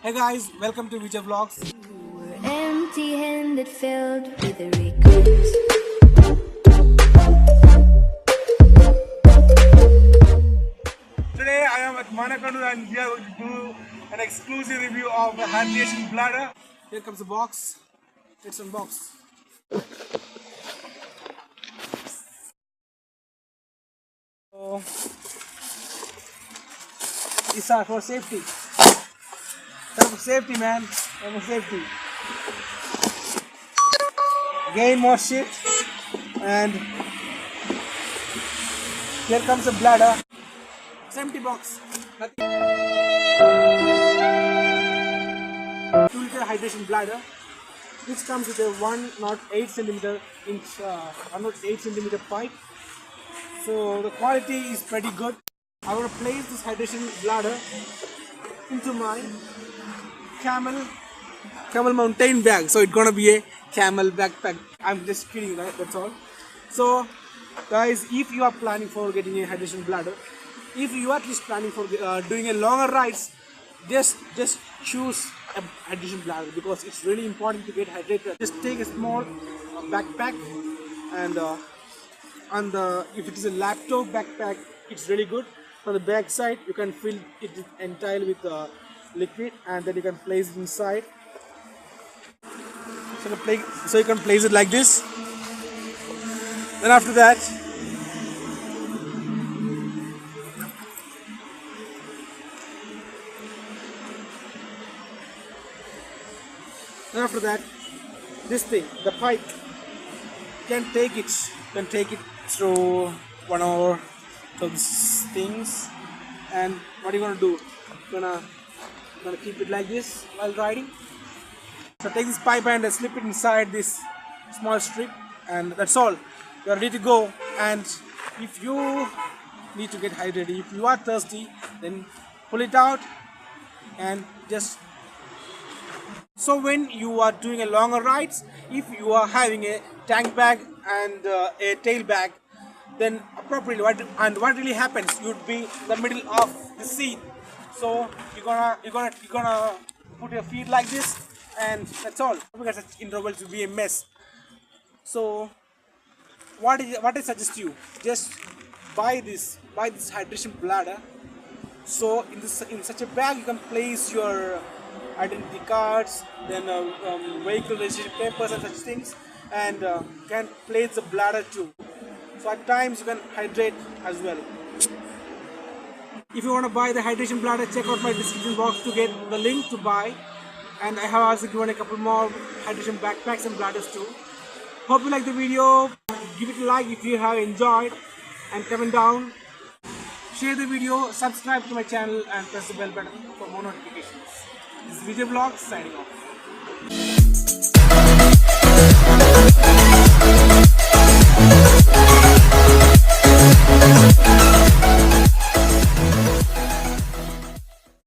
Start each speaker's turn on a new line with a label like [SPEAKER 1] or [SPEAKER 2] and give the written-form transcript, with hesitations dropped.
[SPEAKER 1] Hey guys, welcome to Vijay Vlogs.
[SPEAKER 2] Empty-handed, filled with regrets.
[SPEAKER 1] Today I am at Manakadu and we are going to do an exclusive review of the hydration bladder. Here comes the box. Let's unbox. So, these are for safety. For safety, man. For safety. Gain more shit. And here comes the bladder. It's empty box. Nothing. 2-liter hydration bladder, which comes with a 108 centimeter pipe. So the quality is pretty good. I want to place this hydration bladder into my camel mountain bag. So it's gonna be a camel backpack. I'm just kidding, right? That's all. So guys, if you are planning for getting a hydration bladder, if you are at least planning for doing a longer rides, just choose a hydration bladder because it's really important to get hydrated. Just take a small backpack, and if it is a laptop backpack, it's really good. On the back side, you can fill it entirely with liquid, and then you can place it inside. So you can place it like this. Then after that, this thing, the pipe, you can take it through one of those things. And what are you gonna do? Gonna keep it like this while riding. So take this pipe and slip it inside this small strip, and that's all. You're ready to go. And if you need to get hydrated, if you are thirsty, then pull it out and just. So when you are doing a longer rides, if you are having a tank bag and a tail bag, then appropriately what really happens, you'd be in the middle of the seat. So you're gonna put your feet like this, and that's all, because such intervals will be a mess. So what I suggest you, just buy this hydration bladder. So in such a bag, you can place your identity cards, then vehicle registration papers and such things, and can place the bladder too. So at times you can hydrate as well. If you want to buy the hydration bladder, check out my description box to get the link to buy. And I have also given a couple more hydration backpacks and bladders too. Hope you like the video. Give it a like if you have enjoyed, and comment down. Share the video, subscribe to my channel, and press the bell button for more notifications. This is Vijay Vlogs signing off.